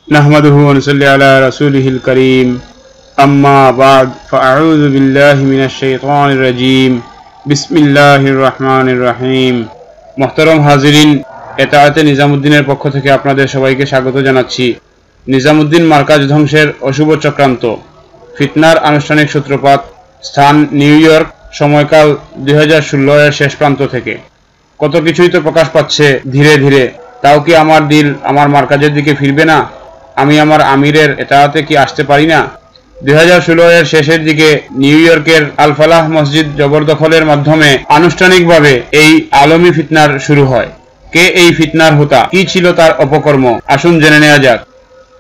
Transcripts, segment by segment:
नहमदुहु व नसल्ली अला रसूलिहिल करीम अम्मा बाद फ़अऊज़ु बिल्लाहि मिनश शैतानिर रजीम बिस्मिल्लाहिर रहमानिर रहीम। मोहतरम हाजिरिन, এতাআতে নিজামউদ্দিনের পক্ষ থেকে আপনাদের সবাইকে স্বাগত জানাচ্ছি। নিজামউদ্দিন মার্কাজ ধ্বংসের অশুভ চক্রান্ত, ফিতনার আনুষ্ঠানিক সূত্রপাত, স্থান নিউ ইয়র্ক, সময়কাল 2016 এর শেষ প্রান্ত থেকে। কত কিছুই তো প্রকাশ পাচ্ছে ধীরে ধীরে, তাও কি আমার দিল আমার মার্কাজের দিকে ফিরবে না? আমি আমার আমিরের এতাআতে কি আসতে পারি না? 2016 এর শেষের দিকে নিউ ইয়র্কের আল ফালাহ মসজিদ জবরদখলের মাধ্যমে আনুষ্ঠানিকভাবে এই আলমী ফিতনার শুরু হয়। কে এই ফিতনার হোতা, কি ছিল তার অপকর্ম, আসুন জেনে নেওয়া যাক।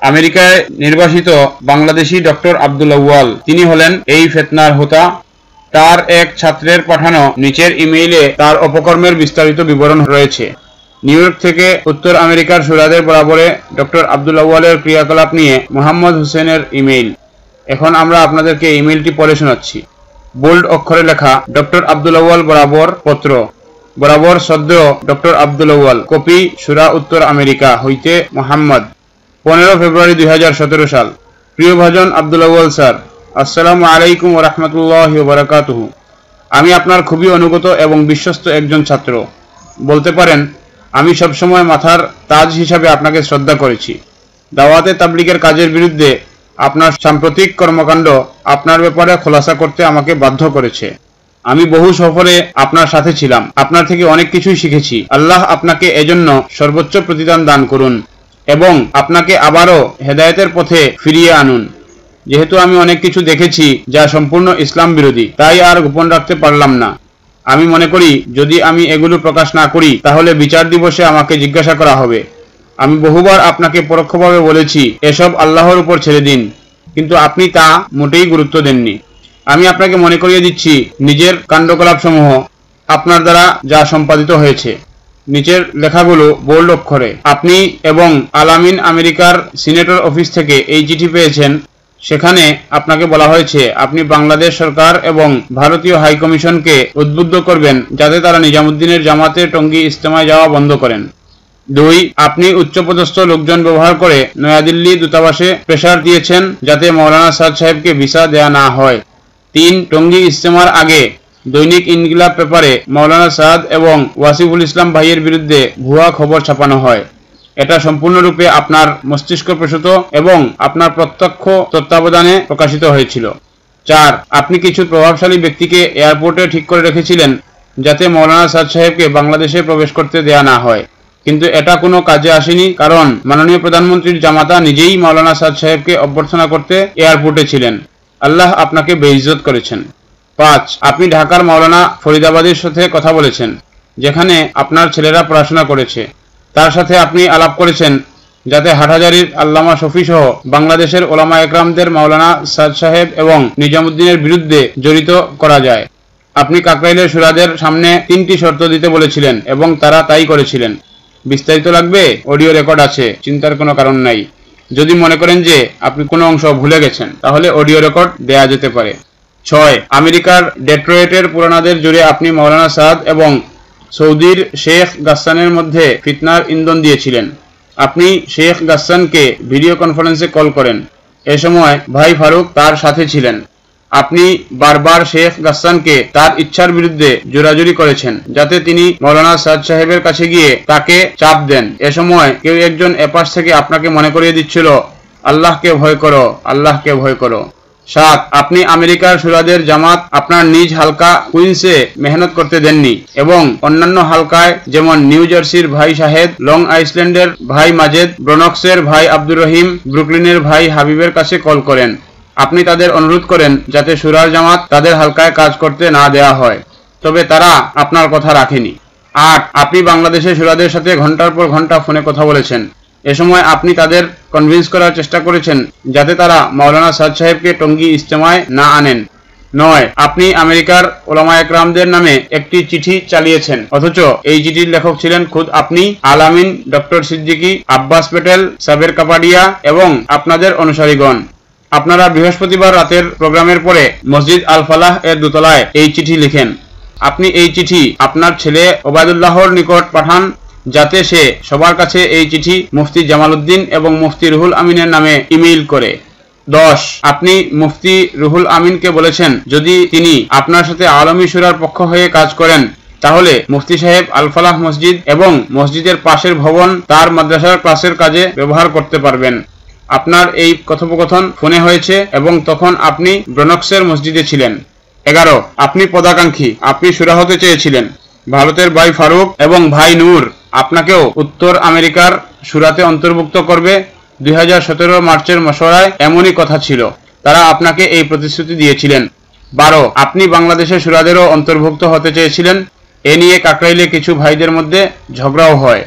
আমেরিকায় নির্বাসিত বাংলাদেশি ডক্টর আব্দুল আউয়াল, তিনি হলেন এই ফিতনার হোতা। তার এক ছাত্রের পাঠানো নিচের ইমেইলে তার অপকর্মের বিস্তারিত বিবরণ রয়েছে। নিউ ইয়র্ক থেকে উত্তর আমেরিকার সুরাদের বরাবরে ডক্টর আব্দুল আউয়ালের ক্রিয়াকলাপ নিয়ে মোহাম্মদ হোসেনের ইমেইল। এখন আমরা আপনাদেরকে ইমেইলটি পড়ে শোনাচ্ছি। বোল্ড অক্ষরে লেখা, ডক্টর আব্দুল আউয়াল বরাবর পত্র, বরাবর শ্রদ্ধেয় ডক্টর আব্দুল আউয়াল, কপি সুরা উত্তর আমেরিকা হইতে মোহাম্মদ, 15 ফেব্রুয়ারি 2017 সাল। প্রিয় ভাজন আব্দুল আউয়াল স্যার, আসসালামু আলাইকুম ওয়া রাহমাতুল্লাহি ওয়া বারাকাতুহু। আমি আপনার খুবই অনুগত এবং বিশ্বস্ত একজন ছাত্র। বলতে পারেন আমি সবসময় মাথার তাজ হিসাবে আপনাকে শ্রদ্ধা করেছি। দাওয়াতে তাবলীগের কাজের বিরুদ্ধে আপনার সাম্প্রতিক কর্মকাণ্ড আপনার ব্যাপারে খোলাসা করতে আমাকে বাধ্য করেছে। আমি বহু সফরে আপনার সাথে ছিলাম, আপনার থেকে অনেক কিছুই শিখেছি। আল্লাহ আপনাকে এজন্য সর্বোচ্চ প্রতিদান দান করুন এবং আপনাকে আবারও হেদায়েতের পথে ফিরিয়ে আনুন। যেহেতু আমি অনেক কিছু দেখেছি যা সম্পূর্ণ ইসলাম বিরোধী, তাই আর গোপন রাখতে পারলাম না। আমি মনে করি যদি আমি এগুলো প্রকাশ না করি তাহলে বিচার দিবসে আমাকে জিজ্ঞাসা করা হবে। আমি বহুবার আপনাকে পরোক্ষভাবে বলেছি এসব আল্লাহর উপর ছেড়ে দিন, কিন্তু আপনি তা মোটেই গুরুত্ব দেননি। আমি আপনাকে মনে করিয়ে দিচ্ছি নিজের কাণ্ডকলাপসমূহ আপনার দ্বারা যা সম্পাদিত হয়েছে। নিচের লেখাগুলো বোল্ড অক্ষরে। আপনি এবং আলামিন আমেরিকার সিনেটর অফিস থেকে এই চিঠি পেয়েছেন। সেখানে আপনাকে বলা হয়েছে আপনি বাংলাদেশ সরকার এবং ভারতীয় হাই কমিশনকে উদ্বুদ্ধ করবেন যাতে তারা নিজামউদ্দিনের জামাতে টঙ্গী ইজতেমায় যাওয়া বন্ধ করেন। 2. আপনি উচ্চপদস্থ লোকজন ব্যবহার করে নয়াদিল্লি দূতাবাসে প্রেসার দিয়েছেন যাতে মৌলানা সাদ সাহেবকে ভিসা দেয়া না হয়। 3. টঙ্গী ইজতেমার আগে দৈনিক ইনকিলাব পেপারে মৌলানা সাদ এবং ওয়াসিফুল ইসলাম ভাইয়ের বিরুদ্ধে ভুয়া খবর ছাপানো হয়। এটা সম্পূর্ণরূপে আপনার মস্তিষ্ক প্রসূত এবং আপনার প্রত্যক্ষ তত্ত্বাবধানে প্রকাশিত হয়েছিল। 4. আপনি কিছু প্রভাবশালী ব্যক্তিকে এয়ারপোর্টে ঠিক করে রেখেছিলেন যাতে মৌলানা সাদ সাহেবকে বাংলাদেশে প্রবেশ করতে দেয়া না হয়, কিন্তু এটা কোনো কাজে আসেনি কারণ মাননীয় প্রধানমন্ত্রীর জামাতা নিজেই মৌলানা সাদ সাহেবকে অভ্যর্থনা করতে এয়ারপোর্টে ছিলেন। আল্লাহ আপনাকে বেইজ্জত করেছেন। 5. আপনি ঢাকার মৌলানা ফরিদাবাদীর সাথে কথা বলেছেন যেখানে আপনার ছেলেরা পড়াশোনা করেছে। তার সাথে আপনি আলাপ করেছেন যাতে হাটহাজারীর আল্লামা শফি সহ বাংলাদেশের ওলামা একরামদের মৌলানা সাদ সাহেব এবং নিজামউদ্দিনের বিরুদ্ধে জড়িত করা যায়। আপনি কাকরাইলের সুরাদের সামনে 3টি শর্ত দিতে বলেছিলেন এবং তারা তাই করেছিলেন। বিস্তারিত লাগবে? অডিও রেকর্ড আছে, চিন্তার কোনো কারণ নাই। যদি মনে করেন যে আপনি কোনো অংশ ভুলে গেছেন তাহলে অডিও রেকর্ড দেয়া যেতে পারে। 6. আমেরিকার ডেট্রয়েটের পুরানাদের জুড়ে আপনি মৌলানা সাদ এবং সৌদির শেখ গাসসানের মধ্যে ফিতনার ইন্ধন দিয়েছিলেন। আপনি শেখ গাসসানকে ভিডিও কনফারেন্সে কল করেন। এ সময় ভাই ফারুক তার সাথে ছিলেন। আপনি বারবার শেখ গাসসানকে তার ইচ্ছার বিরুদ্ধে জোরাজুরি করেছেন যাতে তিনি মৌলানা সাদ সাহেবের কাছে গিয়ে তাকে চাপ দেন। এ সময় কেউ একজন এপাশ থেকে আপনাকে মনে করিয়ে দিচ্ছিল আল্লাহকে ভয় করো, আল্লাহকে ভয় করো। 7. আপনি আমেরিকার সুরাদের জামাত আপনার নিজ হালকা কুইন্সে মেহনত করতে দেননি এবং অন্যান্য হালকায় যেমন নিউ জার্সির ভাই শাহেদ, লং আইল্যান্ডের ভাই মাজেদ, ব্রনক্সের ভাই আব্দুর রহিম, ব্রুকলিনের ভাই হাবিবের কাছে কল করেন। আপনি তাদের অনুরোধ করেন যাতে সুরার জামাত তাদের হালকায় কাজ করতে না দেয়া হয়, তবে তারা আপনার কথা রাখেনি। 8. আপনি বাংলাদেশের সুরাদের সাথে ঘন্টার পর ঘন্টা ফোনে কথা বলেছেন। এ সময় আপনি তাদের কনভিন্স করার চেষ্টা করেছেন যাতে তারা মৌলানা সাদ সাহেবকে টঙ্গী ইজতেমায় না আনেন। 9. আপনি আমেরিকার ওলামা একরামদের নামে একটি চিঠি চালিয়েছেন অথচ এই চিঠির লেখক ছিলেন খুদ আপনি, আলামিন, ডক্টর সিদ্দিকী, আব্বাস পেটেল, সাবের কাপাডিয়া এবং আপনাদের অনুসারীগণ। আপনারা বৃহস্পতিবার রাতের প্রোগ্রামের পরে মসজিদ আল ফালাহ এর দোতলায় এই চিঠি লিখেন। আপনি এই চিঠি আপনার ছেলে ওবায়দুল্লাহর নিকট পাঠান যাতে সে সবার কাছে এই চিঠি মুফতি জামালউদ্দিন এবং মুফতি রুহুল আমিনের নামে ইমেইল করে। 10 আপনি মুফতি রুহুল আমিনকে বলেছেন যদি তিনি আপনার সাথে আলমী শুরার পক্ষ হয়ে কাজ করেন তাহলে মুফতি সাহেব আল ফালাহ মসজিদ এবং মসজিদের পাশের ভবন তার মাদ্রাসার ক্লাসের কাজে ব্যবহার করতে পারবেন। আপনার এই কথোপকথন ফোনে হয়েছে এবং তখন আপনি ব্রনক্সের মসজিদে ছিলেন। 11 আপনি পদাকাঙ্ক্ষী, আপনি শুরা হতে চেয়েছিলেন। ভারতের ভাই ফারুক এবং ভাই নূর আপনাকেও উত্তর আমেরিকার শুরাতে অন্তর্ভুক্ত করবে। 2017 মার্চের মশওয়ারায় এমনই কথা ছিল, তারা আপনাকে এই প্রতিশ্রুতি দিয়েছিলেন। 12 আপনি বাংলাদেশের শুরাদেরও অন্তর্ভুক্ত হতে চেয়েছিলেন। এ নিয়ে কাকরাইলে কিছু ভাইদের মধ্যে ঝগড়াও হয়।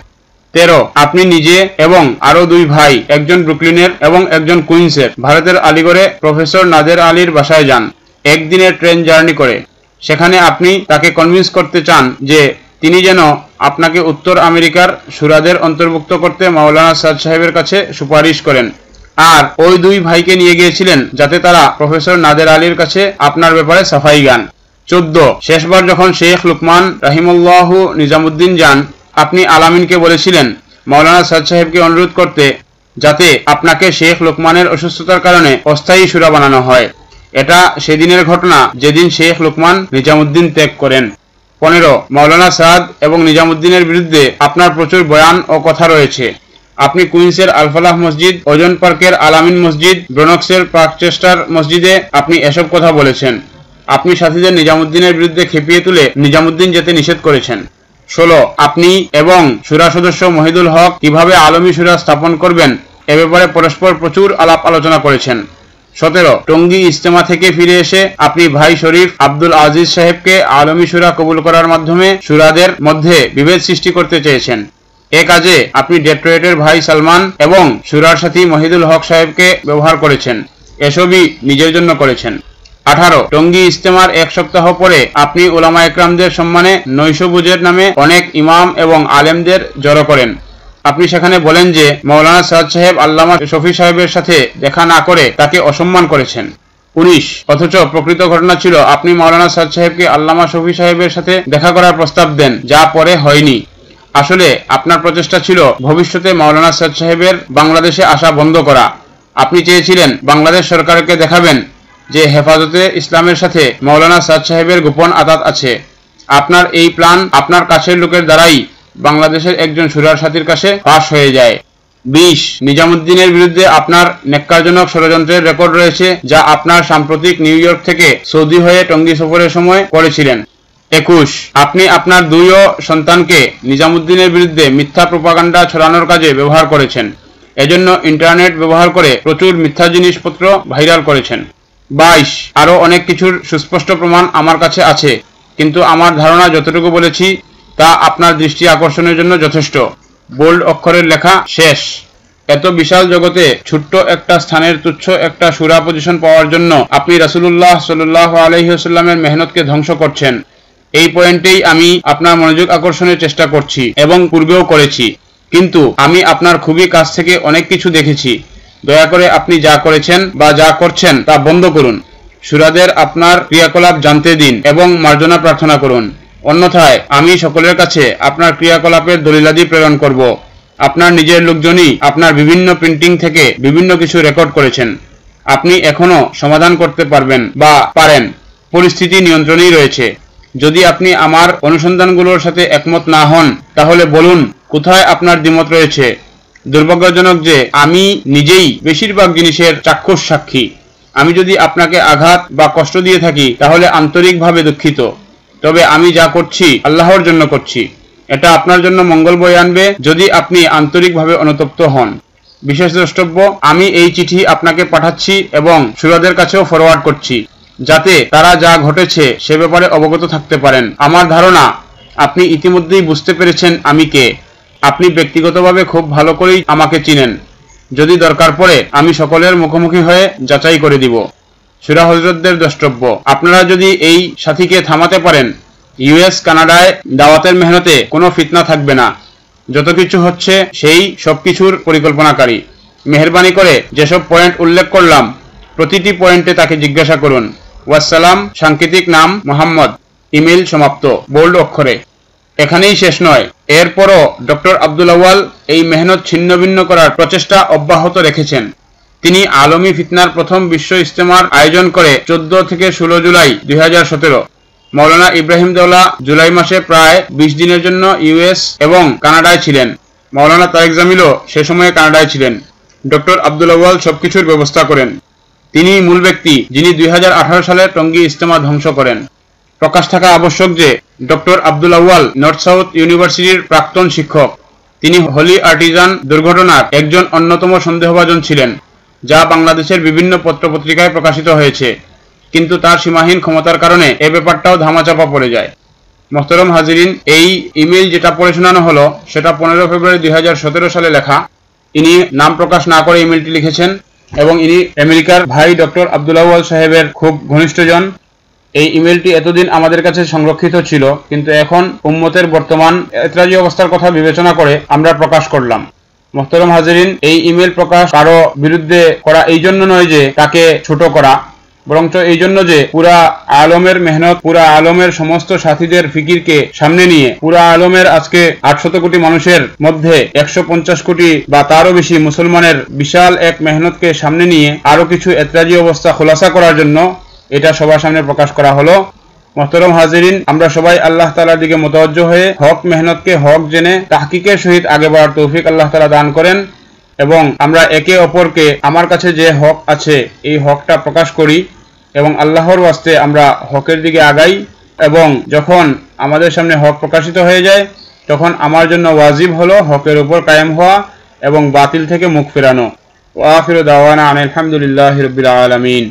13 আপনি নিজে এবং আরো 2 ভাই, একজন ব্রুকলিনের এবং একজন কুইন্সের, ভারতের আলিগড়ে প্রফেসর নাদের আলীর বাসায় যান একদিনের ট্রেন জার্নি করে। সেখানে আপনি তাকে কনভিন্স করতে চান যে তিনি যেন আপনাকে উত্তর আমেরিকার শুরাদের অন্তর্ভুক্ত করতে মাওলানা সাদ সাহেবের কাছে সুপারিশ করেন। আর ওই 2 ভাইকে নিয়ে গিয়েছিলেন যাতে তারা প্রফেসর নাদের আলীর কাছে আপনার ব্যাপারে সাফাই গান। 14 শেষবার যখন শেখ লুকমান রাহিমাহুল্লাহ নিজামুদ্দিন যান আপনি আলামিনকে বলেছিলেন মাওলানা সাদ সাহেবকে অনুরোধ করতে যাতে আপনাকে শেখ লুকমানের অসুস্থতার কারণে অস্থায়ী শুরা বানানো হয়। এটা সেদিনের ঘটনা যেদিন শেখ লুকমান নিজামুদ্দিন ত্যাগ করেন। 15 মাওলানা সাদ এবং নিজামুদ্দিনের বিরুদ্ধে আপনার প্রচুর বয়ান ও কথা রয়েছে। আপনি কুইন্সের আল ফালাহ মসজিদ, ওজন পার্কের আলামিন মসজিদ, ব্রনক্সের পার্কচেস্টার মসজিদে আপনি এসব কথা বলেছেন। আপনি সাথীদের নিজামুদ্দিনের বিরুদ্ধে খেপিয়ে তুলে নিজামুদ্দিন যেতে নিষেধ করেছেন। 16 আপনি এবং শুরা সদস্য মহিদুল হক কিভাবে আলমী শুরা স্থাপন করবেন এ ব্যাপারে পরস্পর প্রচুর আলাপ আলোচনা করেছেন। 17 টঙ্গী ইজতেমা থেকে ফিরে এসে আপনি ভাই শরীফ আব্দুল আজিজ সাহেবকে আলমী শুরা কবুল করার মাধ্যমে শুরাদের মধ্যে বিভেদ সৃষ্টি করতে চেয়েছেন। এ কাজে আপনি ডেট্রয়েটের ভাই সালমান এবং শুরার সাথী মহিদুল হক সাহেবকে ব্যবহার করেছেন। এসবই নিজের জন্য করেছেন। 18 টঙ্গী ইজতেমার 1 সপ্তাহ পরে আপনি উলামা একরামদের সম্মানে নৈশভোজের নামে অনেক ইমাম এবং আলেমদের জড়ো করেন। আপনি সেখানে বলেন যে মাওলানা সাদ সাহেব আল্লামা শফি সাহেবের সাথে দেখা না করে তাকে অসম্মান করেছেন। 19 অথচ প্রকৃত ঘটনা ছিল আপনি মাওলানা সাদ সাহেবকে আল্লামা শফি সাহেবের সাথে দেখা করার প্রস্তাব দেন, যা পরে হয়নি। আসলে আপনার প্রচেষ্টা ছিল ভবিষ্যতে মাওলানা সাদ সাহেবের বাংলাদেশে আসা বন্ধ করা। আপনি চেয়েছিলেন বাংলাদেশ সরকারকে দেখাবেন যে হেফাজতে ইসলামের সাথে মাওলানা সাদ সাহেবের গোপন আতাত আছে। আপনার এই প্ল্যান আপনার কাছের লোকের দ্বারাই বাংলাদেশের একজন শুরার সাথীর কাছে পাশ হয়ে যায়। 20 নিজামুদ্দিনের বিরুদ্ধে আপনার নেক্কারজনক ষড়যন্ত্রের রেকর্ড রয়েছে, যা আপনার সাম্প্রতিক নিউ ইয়র্ক থেকে সৌদি হয়ে টঙ্গী সফরের সময় করেছিলেন। 21 আপনি আপনার 2 সন্তানকে নিজামুদ্দিনের বিরুদ্ধে মিথ্যা প্রোপাগান্ডা ছড়ানোর কাজে ব্যবহার করেছেন। এজন্য ইন্টারনেট ব্যবহার করে প্রচুর মিথ্যা জিনিসপত্র ভাইরাল করেছেন। 22 আরো অনেক কিছুর সুস্পষ্ট প্রমাণ আমার কাছে আছে, কিন্তু আমার ধারণা যতটুকু বলেছি তা আপনার দৃষ্টি আকর্ষণের জন্য যথেষ্ট। বোল্ড অক্ষরের লেখা শেষ। এত বিশাল জগতে ছোট্ট একটা স্থানের তুচ্ছ একটা শুরা পজিশন পাওয়ার জন্য আপনি রাসূলুল্লাহ সাল্লাল্লাহু আলাইহি ওয়াসাল্লামের মেহনতকে ধ্বংস করছেন। এই পয়েন্টেই আমি আপনার মনোযোগ আকর্ষণের চেষ্টা করছি এবং পূর্বেও করেছি, কিন্তু আমি আপনার খুবই কাছ থেকে অনেক কিছু দেখেছি। দয়া করে আপনি যা করেছেন বা যা করছেন তা বন্ধ করুন। শুরাদের আপনার ক্রিয়াকলাপ জানতে দিন এবং মার্জনা প্রার্থনা করুন। অন্যথায় আমি সকলের কাছে আপনার ক্রিয়াকলাপের দলিলাদি প্রেরণ করব। আপনার নিজের লোকজনই আপনার বিভিন্ন প্রিন্টিং থেকে বিভিন্ন কিছু রেকর্ড করেছেন। আপনি এখনো সমাধান করতে পারবেন বা পারেন, পরিস্থিতি নিয়ন্ত্রণেই রয়েছে। যদি আপনি আমার অনুসন্ধানগুলোর সাথে একমত না হন তাহলে বলুন কোথায় আপনার দ্বিমত রয়েছে। দুর্ভাগ্যজনক যে আমি নিজেই বেশিরভাগ জিনিসের চাক্ষুষ সাক্ষী। আমি যদি আপনাকে আঘাত বা কষ্ট দিয়ে থাকি তাহলে আন্তরিকভাবে দুঃখিত, তবে আমি যা করছি আল্লাহর জন্য করছি। এটা আপনার জন্য মঙ্গল বয়ে আনবে যদি আপনি আন্তরিকভাবে অনুতপ্ত হন। বিশেষ দ্রষ্টব্য, আমি এই চিঠি আপনাকে পাঠাচ্ছি এবং শুরাদের কাছেও ফরওয়ার্ড করছি যাতে তারা যা ঘটেছে সে ব্যাপারে অবগত থাকতে পারেন। আমার ধারণা আপনি ইতিমধ্যেই বুঝতে পেরেছেন আমি কে। আপনি ব্যক্তিগতভাবে খুব ভালো করেই আমাকে চিনেন। যদি দরকার পড়ে আমি সকলের মুখোমুখি হয়ে যাচাই করে দিব। শুরা হযরতদের দ্রষ্টব্য, আপনারা যদি এই সাথীকে থামাতে পারেন ইউএস কানাডায় দাওয়াতের মেহনতে কোনো ফিতনা থাকবে না। যত কিছু হচ্ছে সেই সবকিছুর পরিকল্পনাকারী। মেহেরবানি করে যেসব পয়েন্ট উল্লেখ করলাম প্রতিটি পয়েন্টে তাকে জিজ্ঞাসা করুন। ওয়াসসালাম। সাংকেতিক নাম মোহাম্মদ। ইমেইল সমাপ্ত। বোল্ড অক্ষরে। এখানেই শেষ নয়, এরপরও ডক্টর আব্দুল আউয়াল এই মেহনত ছিন্নভিন্ন করার প্রচেষ্টা অব্যাহত রেখেছেন। তিনি আলমী ফিতনার প্রথম বিশ্ব ইজতেমার আয়োজন করে 14 থেকে 16 জুলাই 2017। মৌলানা ইব্রাহিম দেওলা জুলাই মাসে প্রায় 20 দিনের জন্য ইউএস এবং কানাডায় ছিলেন। মৌলানা তারেক জামিলও সে সময়ে কানাডায় ছিলেন। ডক্টর আব্দুল আউয়াল সবকিছুর ব্যবস্থা করেন। তিনি মূল ব্যক্তি যিনি 2018 সালে টঙ্গী ইজতেমা ধ্বংস করেন। প্রকাশ থাকা আবশ্যক যে doctor Abdul Awal north south ইউনিভার্সিটির প্রাক্তন শিক্ষক। তিনি হোলি আর্টিজান দুর্ঘটনার একজন অন্যতম সন্দেহভাজন ছিলেন, যা বাংলাদেশের বিভিন্ন পত্রপত্রিকায় প্রকাশিত হয়েছে, কিন্তু তার সীমাহীন ক্ষমতার কারণে এ ব্যাপারটাও ধামাচাপা পড়ে যায়। মোহতরম হাজিরিন, এই ইমেইল যেটা পড়ে শোনানো হলো সেটা 15 ফেব্রুয়ারি 2017 সালে লেখা। ইনি নাম প্রকাশ না করে ইমেইলটি লিখেছেন এবং ইনি আমেরিকার ভাই ডক্টর আব্দুল আউয়াল সাহেবের খুব ঘনিষ্ঠজন। এই ইমেইলটি এতদিন আমাদের কাছে সংরক্ষিত ছিল, কিন্তু এখন উম্মতের বর্তমান এতরাজি অবস্থার কথা বিবেচনা করে আমরা প্রকাশ করলাম। মোহতরম হাজিরিন, এই ইমেইল প্রকাশ কারো বিরুদ্ধে করা এই জন্য নয় যে তাকে ছোট করা, বরঞ্চ এই জন্য যে পুরা আলমের মেহনত, পুরা আলমের সমস্ত সাথীদের ফিকিরকে সামনে নিয়ে পুরা আলমের আজকে 800 কোটি মানুষের মধ্যে 150 কোটি বা তারও বেশি মুসলমানের বিশাল এক মেহনতকে সামনে নিয়ে আরো কিছু এতরাজি অবস্থা খোলাসা করার জন্য এটা সবার সামনে প্রকাশ করা হলো। মোহতরম হাজিরিন, আমরা সবাই আল্লাহ তাআলার দিকে মুতাওয়াজ্জহ হয়ে হক মেহনতকে হক জেনে তাহকিকের সহিত আগে বাড়ার তৌফিক আল্লাহ তাআলা দান করেন এবং আমরা একে অপরকে আমার কাছে যে হক আছে এই হকটা প্রকাশ করি এবং আল্লাহর ওয়াস্তে আমরা হকের দিকে আগাই। এবং যখন আমাদের সামনে হক প্রকাশিত হয়ে যায় তখন আমার জন্য ওয়াজিব হলো হকের উপর কায়েম হওয়া এবং বাতিল থেকে মুখ ফেরানো। ওয়া আখিরু দাওয়ানা আনিল হামদুলিল্লাহি রাব্বিল আলামিন।